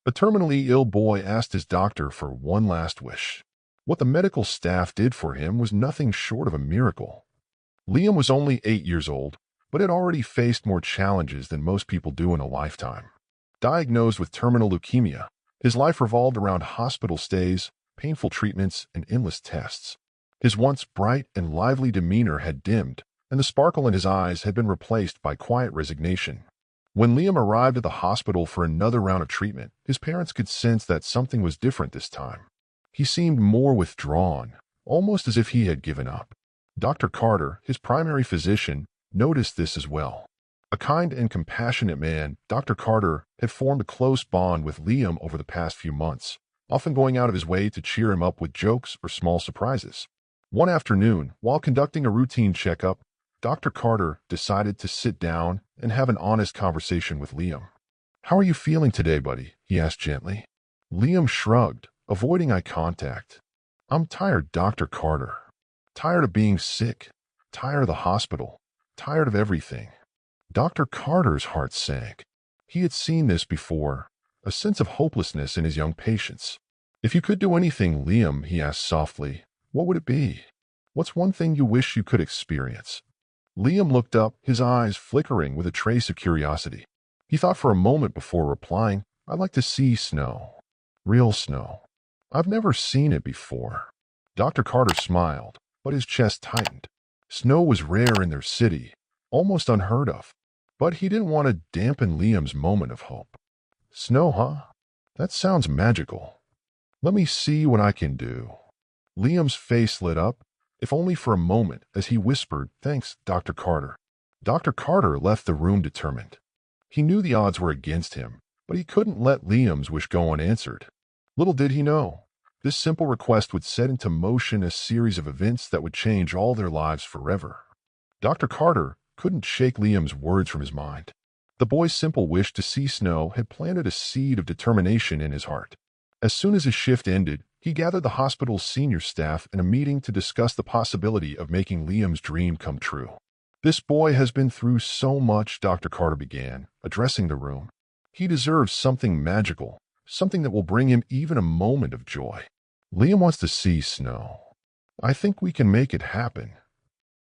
A terminally ill boy asked his doctor for one last wish. What the medical staff did for him was nothing short of a miracle. Liam was only 8 years old, but had already faced more challenges than most people do in a lifetime. Diagnosed with terminal leukemia, his life revolved around hospital stays, painful treatments, and endless tests. His once bright and lively demeanor had dimmed, and the sparkle in his eyes had been replaced by quiet resignation. When Liam arrived at the hospital for another round of treatment, his parents could sense that something was different this time. He seemed more withdrawn, almost as if he had given up. Dr. Carter, his primary physician, noticed this as well. A kind and compassionate man, Dr. Carter had formed a close bond with Liam over the past few months, often going out of his way to cheer him up with jokes or small surprises. One afternoon, while conducting a routine checkup, Dr. Carter decided to sit down and have an honest conversation with Liam. "How are you feeling today, buddy?" he asked gently. Liam shrugged, avoiding eye contact. "I'm tired, Dr. Carter. Tired of being sick. Tired of the hospital. Tired of everything." Dr. Carter's heart sank. He had seen this before, a sense of hopelessness in his young patients. "If you could do anything, Liam," he asked softly, "what would it be? What's one thing you wish you could experience?" Liam looked up, his eyes flickering with a trace of curiosity. He thought for a moment before replying, "I'd like to see snow. Real snow. I've never seen it before." Dr. Carter smiled, but his chest tightened. Snow was rare in their city, almost unheard of. But he didn't want to dampen Liam's moment of hope. "Snow, huh? That sounds magical. Let me see what I can do." Liam's face lit up, if only for a moment, as he whispered, "Thanks, Dr. Carter." Dr. Carter left the room determined. He knew the odds were against him, but he couldn't let Liam's wish go unanswered. Little did he know, this simple request would set into motion a series of events that would change all their lives forever. Dr. Carter couldn't shake Liam's words from his mind. The boy's simple wish to see snow had planted a seed of determination in his heart. As soon as his shift ended, he gathered the hospital's senior staff in a meeting to discuss the possibility of making Liam's dream come true. "This boy has been through so much," Dr. Carter began, addressing the room. "He deserves something magical, something that will bring him even a moment of joy. Liam wants to see snow. I think we can make it happen."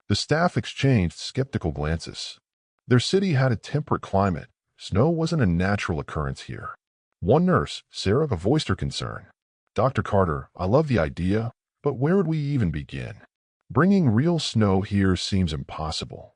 The staff exchanged skeptical glances. Their city had a temperate climate. Snow wasn't a natural occurrence here. One nurse, Sarah, voiced her concern. "Dr. Carter, I love the idea, but where would we even begin? Bringing real snow here seems impossible."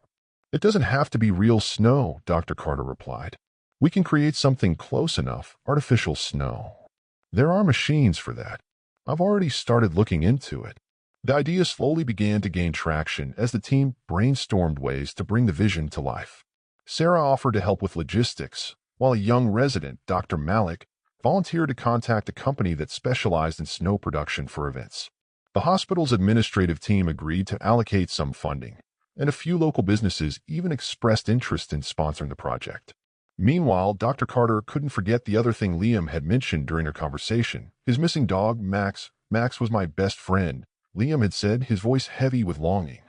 "It doesn't have to be real snow," Dr. Carter replied. "We can create something close enough, artificial snow. There are machines for that. I've already started looking into it." The idea slowly began to gain traction as the team brainstormed ways to bring the vision to life. Sarah offered to help with logistics, while a young resident, Dr. Malik, volunteered to contact a company that specialized in snow production for events. The hospital's administrative team agreed to allocate some funding, and a few local businesses even expressed interest in sponsoring the project. Meanwhile, Dr. Carter couldn't forget the other thing Liam had mentioned during their conversation: his missing dog, Max. "Max was my best friend," Liam had said, his voice heavy with longing.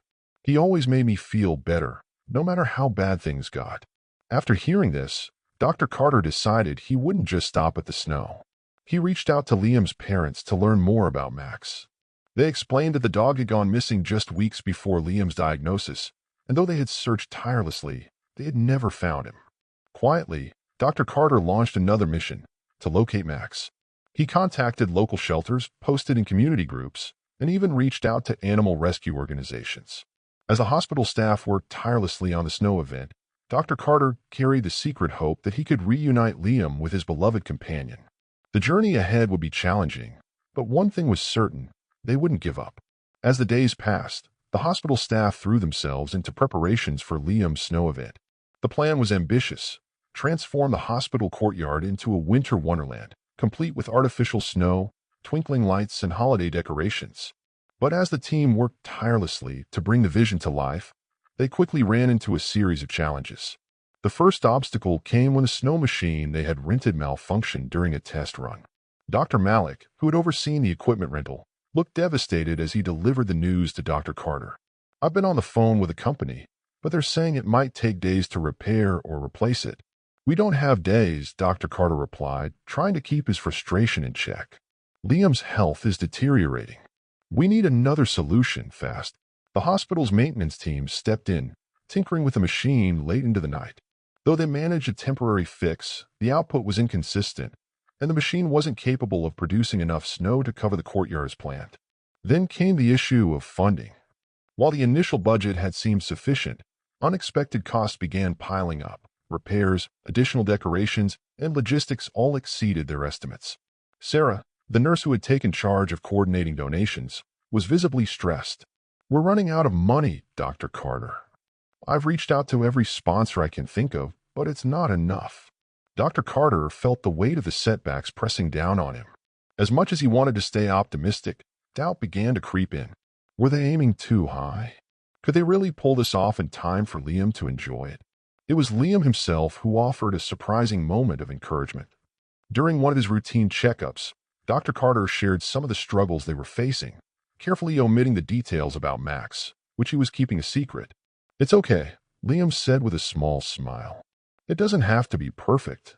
"He always made me feel better, no matter how bad things got." After hearing this, Dr. Carter decided he wouldn't just stop at the snow. He reached out to Liam's parents to learn more about Max. They explained that the dog had gone missing just weeks before Liam's diagnosis, and though they had searched tirelessly, they had never found him. Quietly, Dr. Carter launched another mission: to locate Max. He contacted local shelters, posted in community groups, and even reached out to animal rescue organizations. As the hospital staff worked tirelessly on the snow event, Dr. Carter carried the secret hope that he could reunite Liam with his beloved companion. The journey ahead would be challenging, but one thing was certain: they wouldn't give up. As the days passed, the hospital staff threw themselves into preparations for Liam's snow event. The plan was ambitious: transform the hospital courtyard into a winter wonderland, complete with artificial snow, twinkling lights, and holiday decorations. But as the team worked tirelessly to bring the vision to life, they quickly ran into a series of challenges. The first obstacle came when the snow machine they had rented malfunctioned during a test run. Dr. Malik, who had overseen the equipment rental, looked devastated as he delivered the news to Dr. Carter. "I've been on the phone with the company, but they're saying it might take days to repair or replace it. "We don't have days," Dr. Carter replied, trying to keep his frustration in check. "Liam's health is deteriorating. We need another solution fast." The hospital's maintenance team stepped in, tinkering with the machine late into the night. Though they managed a temporary fix, the output was inconsistent, and the machine wasn't capable of producing enough snow to cover the Courtyard's plant. Then came the issue of funding. While the initial budget had seemed sufficient, unexpected costs began piling up. Repairs, additional decorations, and logistics all exceeded their estimates. Sarah, the nurse who had taken charge of coordinating donations, was visibly stressed. "We're running out of money, Dr. Carter. I've reached out to every sponsor I can think of, but it's not enough." Dr. Carter felt the weight of the setbacks pressing down on him. As much as he wanted to stay optimistic, doubt began to creep in. Were they aiming too high? Could they really pull this off in time for Liam to enjoy it? It was Liam himself who offered a surprising moment of encouragement. During one of his routine checkups, Dr. Carter shared some of the struggles they were facing, carefully omitting the details about Max, which he was keeping a secret. "It's okay," Liam said with a small smile. "It doesn't have to be perfect.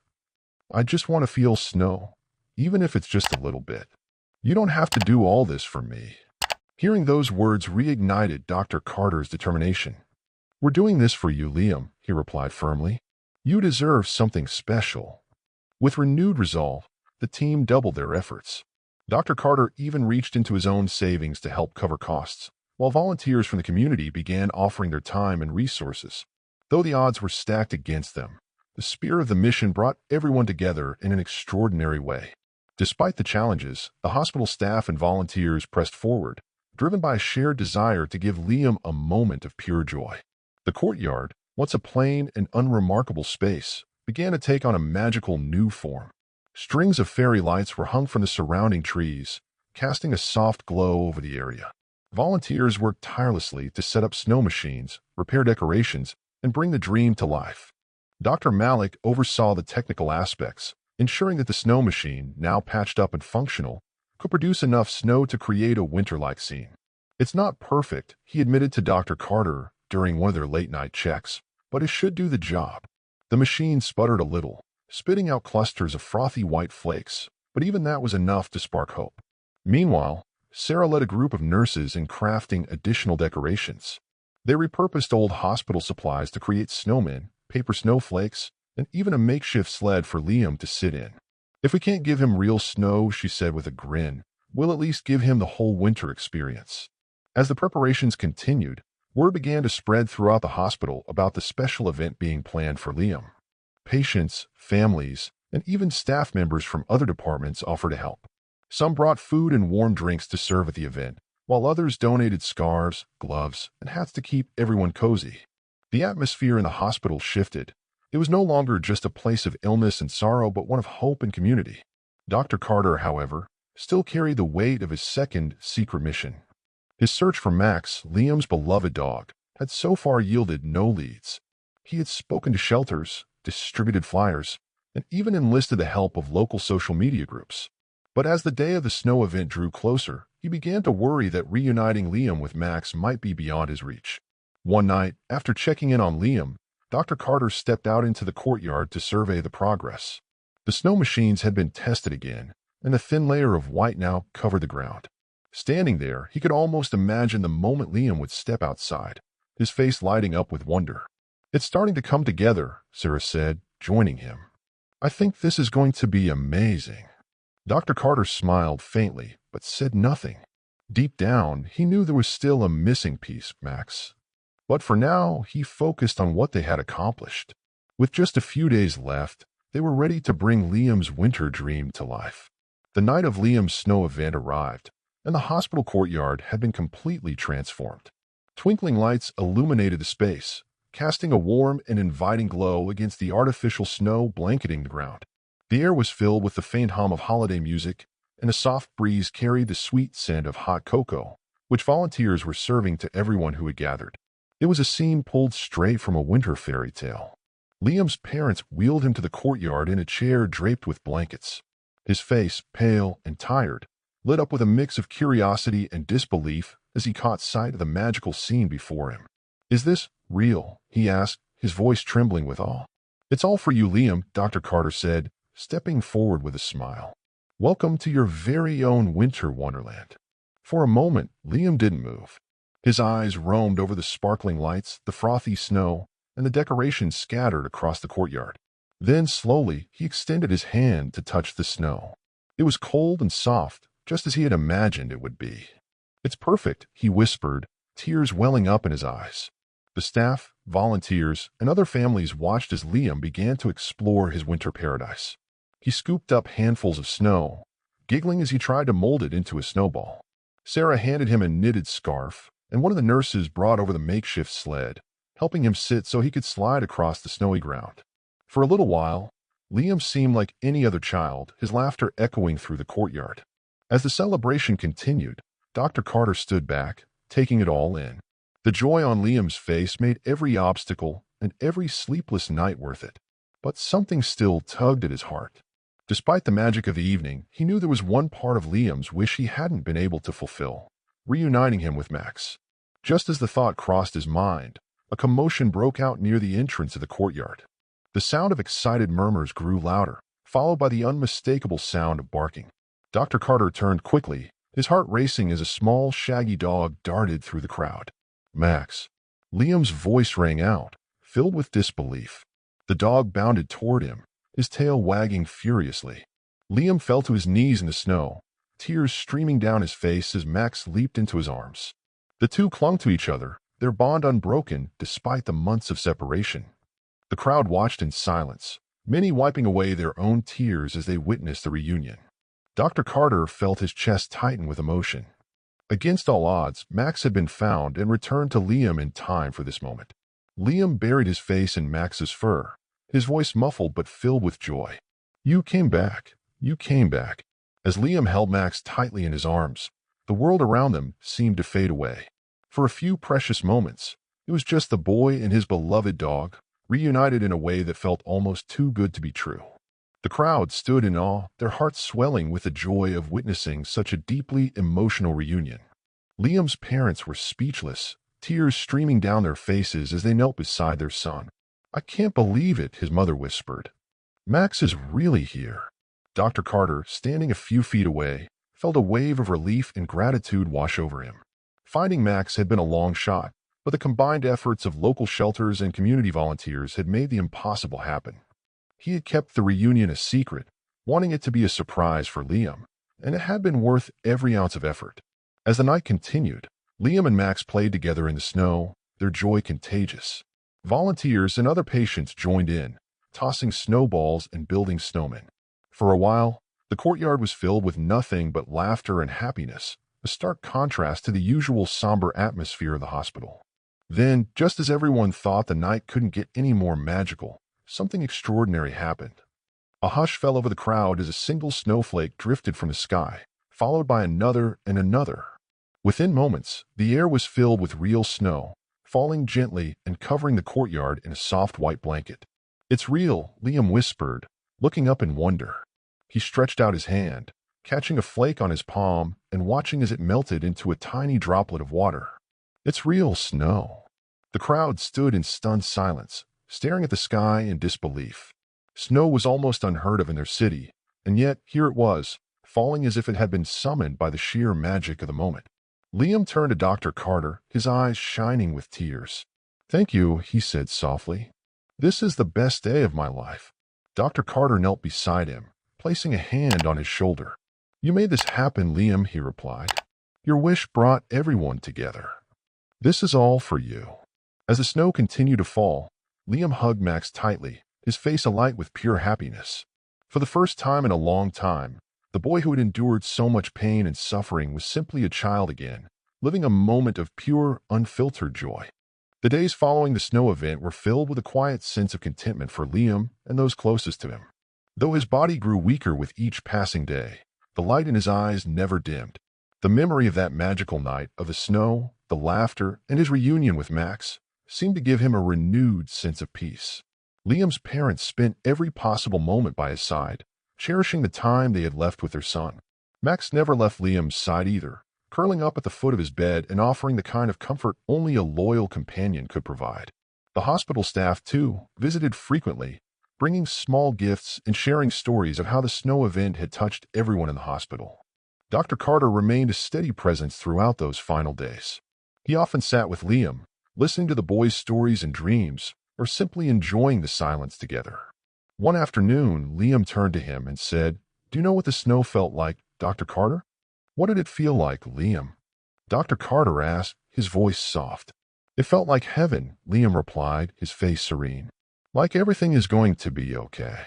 I just want to feel snow, even if it's just a little bit. You don't have to do all this for me." Hearing those words reignited Dr. Carter's determination. "We're doing this for you, Liam," he replied firmly. "You deserve something special." With renewed resolve, the team doubled their efforts. Dr. Carter even reached into his own savings to help cover costs, while volunteers from the community began offering their time and resources. Though the odds were stacked against them, the spirit of the mission brought everyone together in an extraordinary way. Despite the challenges, the hospital staff and volunteers pressed forward, driven by a shared desire to give Liam a moment of pure joy. The courtyard, once a plain and unremarkable space, began to take on a magical new form. Strings of fairy lights were hung from the surrounding trees, casting a soft glow over the area. Volunteers worked tirelessly to set up snow machines, repair decorations, and bring the dream to life. Dr. Malik oversaw the technical aspects, ensuring that the snow machine, now patched up and functional, could produce enough snow to create a winter-like scene. "It's not perfect," he admitted to Dr. Carter during one of their late-night checks, "but it should do the job." The machine sputtered a little, spitting out clusters of frothy white flakes, but even that was enough to spark hope. Meanwhile, Sarah led a group of nurses in crafting additional decorations. They repurposed old hospital supplies to create snowmen, paper snowflakes, and even a makeshift sled for Liam to sit in. "If we can't give him real snow," she said with a grin, "we'll at least give him the whole winter experience." As the preparations continued, word began to spread throughout the hospital about the special event being planned for Liam. Patients, families, and even staff members from other departments offered to help. Some brought food and warm drinks to serve at the event, while others donated scarves, gloves, and hats to keep everyone cozy. The atmosphere in the hospital shifted. It was no longer just a place of illness and sorrow, but one of hope and community. Dr. Carter, however, still carried the weight of his second secret mission. His search for Max, Liam's beloved dog, had so far yielded no leads. He had spoken to shelters, distributed flyers, and even enlisted the help of local social media groups. But as the day of the snow event drew closer, he began to worry that reuniting Liam with Max might be beyond his reach. One night, after checking in on Liam, Dr. Carter stepped out into the courtyard to survey the progress. The snow machines had been tested again, and a thin layer of white now covered the ground. Standing there, he could almost imagine the moment Liam would step outside, his face lighting up with wonder. "It's starting to come together," Sarah said, joining him. "I think this is going to be amazing." Dr. Carter smiled faintly, but said nothing. Deep down, he knew there was still a missing piece, Max. But for now, he focused on what they had accomplished. With just a few days left, they were ready to bring Liam's winter dream to life. The night of Liam's snow event arrived, and the hospital courtyard had been completely transformed. Twinkling lights illuminated the space, casting a warm and inviting glow against the artificial snow blanketing the ground. The air was filled with the faint hum of holiday music, and a soft breeze carried the sweet scent of hot cocoa, which volunteers were serving to everyone who had gathered. It was a scene pulled straight from a winter fairy tale. Liam's parents wheeled him to the courtyard in a chair draped with blankets. His face, pale and tired, lit up with a mix of curiosity and disbelief as he caught sight of the magical scene before him. "Is this real?" he asked, his voice trembling with awe. "It's all for you, Liam," Dr. Carter said, stepping forward with a smile. "Welcome to your very own winter wonderland." For a moment, Liam didn't move. His eyes roamed over the sparkling lights, the frothy snow, and the decorations scattered across the courtyard. Then, slowly, he extended his hand to touch the snow. It was cold and soft, just as he had imagined it would be. "It's perfect," he whispered, tears welling up in his eyes. The staff, volunteers, and other families watched as Liam began to explore his winter paradise. He scooped up handfuls of snow, giggling as he tried to mold it into a snowball. Sarah handed him a knitted scarf, and one of the nurses brought over the makeshift sled, helping him sit so he could slide across the snowy ground. For a little while, Liam seemed like any other child, his laughter echoing through the courtyard. As the celebration continued, Dr. Carter stood back, taking it all in. The joy on Liam's face made every obstacle and every sleepless night worth it. But something still tugged at his heart. Despite the magic of the evening, he knew there was one part of Liam's wish he hadn't been able to fulfill, reuniting him with Max. Just as the thought crossed his mind, a commotion broke out near the entrance of the courtyard. The sound of excited murmurs grew louder, followed by the unmistakable sound of barking. Dr. Carter turned quickly, his heart racing as a small, shaggy dog darted through the crowd. "Max." Liam's voice rang out, filled with disbelief. The dog bounded toward him, his tail wagging furiously. Liam fell to his knees in the snow, tears streaming down his face as Max leaped into his arms. The two clung to each other, their bond unbroken despite the months of separation. The crowd watched in silence, many wiping away their own tears as they witnessed the reunion. Dr. Carter felt his chest tighten with emotion. Against all odds, Max had been found and returned to Liam in time for this moment. Liam buried his face in Max's fur, his voice muffled but filled with joy. "You came back. You came back." As Liam held Max tightly in his arms, the world around them seemed to fade away. For a few precious moments, it was just the boy and his beloved dog, reunited in a way that felt almost too good to be true. The crowd stood in awe, their hearts swelling with the joy of witnessing such a deeply emotional reunion. Liam's parents were speechless, tears streaming down their faces as they knelt beside their son. "I can't believe it," his mother whispered. "Max is really here." Dr. Carter, standing a few feet away, felt a wave of relief and gratitude wash over him. Finding Max had been a long shot, but the combined efforts of local shelters and community volunteers had made the impossible happen. He had kept the reunion a secret, wanting it to be a surprise for Liam, and it had been worth every ounce of effort. As the night continued, Liam and Max played together in the snow, their joy contagious. Volunteers and other patients joined in, tossing snowballs and building snowmen. For a while, the courtyard was filled with nothing but laughter and happiness, a stark contrast to the usual somber atmosphere of the hospital. Then, just as everyone thought the night couldn't get any more magical, something extraordinary happened. A hush fell over the crowd as a single snowflake drifted from the sky, followed by another and another. Within moments, the air was filled with real snow, falling gently and covering the courtyard in a soft white blanket. "It's real," Liam whispered, looking up in wonder. He stretched out his hand, catching a flake on his palm and watching as it melted into a tiny droplet of water. "It's real snow." The crowd stood in stunned silence, staring at the sky in disbelief. Snow was almost unheard of in their city, and yet here it was, falling as if it had been summoned by the sheer magic of the moment. Liam turned to Dr. Carter, his eyes shining with tears. "Thank you," he said softly. "This is the best day of my life." Dr. Carter knelt beside him, placing a hand on his shoulder. "You made this happen, Liam," he replied. "Your wish brought everyone together. This is all for you." As the snow continued to fall, Liam hugged Max tightly, his face alight with pure happiness. For the first time in a long time, the boy who had endured so much pain and suffering was simply a child again, living a moment of pure, unfiltered joy. The days following the snow event were filled with a quiet sense of contentment for Liam and those closest to him. Though his body grew weaker with each passing day, the light in his eyes never dimmed. The memory of that magical night, of the snow, the laughter, and his reunion with Max seemed to give him a renewed sense of peace. Liam's parents spent every possible moment by his side, cherishing the time they had left with their son. Max never left Liam's side either, curling up at the foot of his bed and offering the kind of comfort only a loyal companion could provide. The hospital staff, too, visited frequently, bringing small gifts and sharing stories of how the snow event had touched everyone in the hospital. Dr. Carter remained a steady presence throughout those final days. He often sat with Liam, listening to the boy's stories and dreams, or simply enjoying the silence together. One afternoon, Liam turned to him and said, "Do you know what the snow felt like, Dr. Carter?" "What did it feel like, Liam?" Dr. Carter asked, his voice soft. "It felt like heaven," Liam replied, his face serene. "Like everything is going to be okay."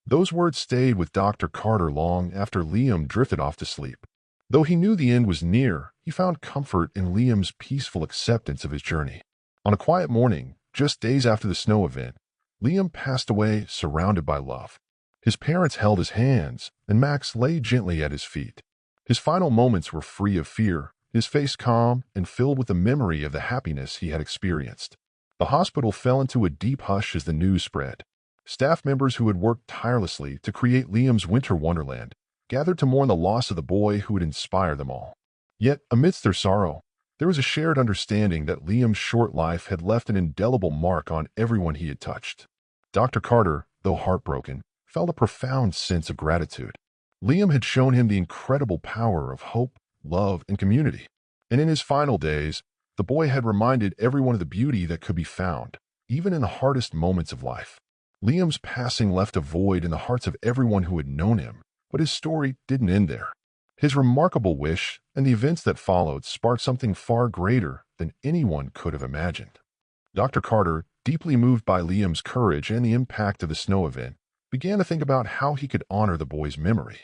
Those words stayed with Dr. Carter long after Liam drifted off to sleep. Though he knew the end was near, he found comfort in Liam's peaceful acceptance of his journey. On a quiet morning, just days after the snow event, Liam passed away surrounded by love. His parents held his hands, and Max lay gently at his feet. His final moments were free of fear, his face calm and filled with the memory of the happiness he had experienced. The hospital fell into a deep hush as the news spread. Staff members who had worked tirelessly to create Liam's winter wonderland gathered to mourn the loss of the boy who had inspired them all. Yet, amidst their sorrow, there was a shared understanding that Liam's short life had left an indelible mark on everyone he had touched. Dr. Carter, though heartbroken, felt a profound sense of gratitude. Liam had shown him the incredible power of hope, love, and community. And in his final days, the boy had reminded everyone of the beauty that could be found, even in the hardest moments of life. Liam's passing left a void in the hearts of everyone who had known him, but his story didn't end there. His remarkable wish and the events that followed sparked something far greater than anyone could have imagined. Dr. Carter, deeply moved by Liam's courage and the impact of the snow event, began to think about how he could honor the boy's memory.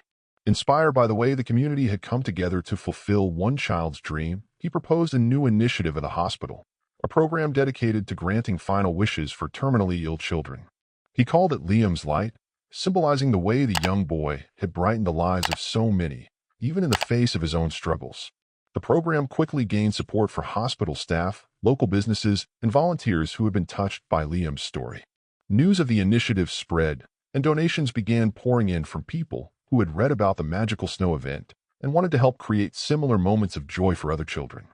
Inspired by the way the community had come together to fulfill one child's dream, he proposed a new initiative at the hospital, a program dedicated to granting final wishes for terminally ill children. He called it Liam's Light, symbolizing the way the young boy had brightened the lives of so many, even in the face of his own struggles. The program quickly gained support for hospital staff, local businesses, and volunteers who had been touched by Liam's story. News of the initiative spread, and donations began pouring in from people who had read about the magical snow event and wanted to help create similar moments of joy for other children.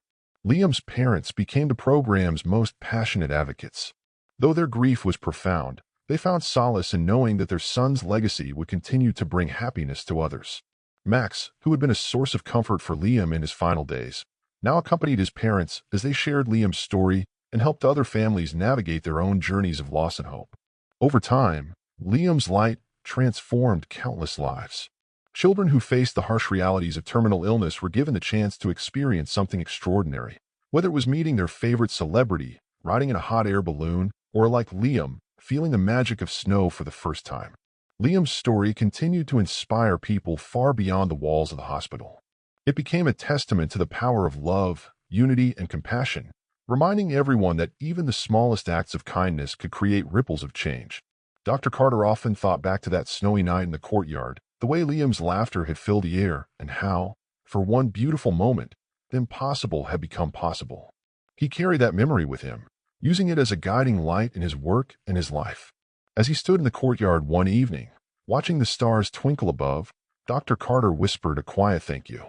Liam's parents became the program's most passionate advocates. Though their grief was profound, they found solace in knowing that their son's legacy would continue to bring happiness to others. Max, who had been a source of comfort for Liam in his final days, now accompanied his parents as they shared Liam's story and helped other families navigate their own journeys of loss and hope. Over time, Liam's Light transformed countless lives. Children who faced the harsh realities of terminal illness were given the chance to experience something extraordinary, whether it was meeting their favorite celebrity, riding in a hot air balloon, or like Liam, feeling the magic of snow for the first time. Liam's story continued to inspire people far beyond the walls of the hospital. It became a testament to the power of love, unity, and compassion, reminding everyone that even the smallest acts of kindness could create ripples of change. Dr. Carter often thought back to that snowy night in the courtyard, the way Liam's laughter had filled the air, and how, for one beautiful moment, the impossible had become possible. He carried that memory with him, using it as a guiding light in his work and his life. As he stood in the courtyard one evening, watching the stars twinkle above, Dr. Carter whispered a quiet thank you.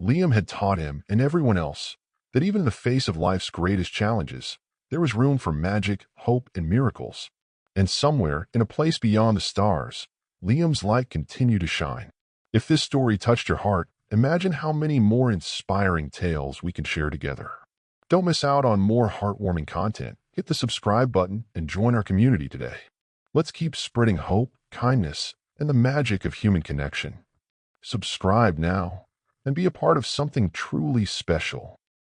Liam had taught him, and everyone else, that even in the face of life's greatest challenges, there was room for magic, hope, and miracles. And somewhere, in a place beyond the stars, Liam's light continued to shine. If this story touched your heart, imagine how many more inspiring tales we can share together. Don't miss out on more heartwarming content. Hit the subscribe button and join our community today. Let's keep spreading hope, kindness, and the magic of human connection. Subscribe now and be a part of something truly special.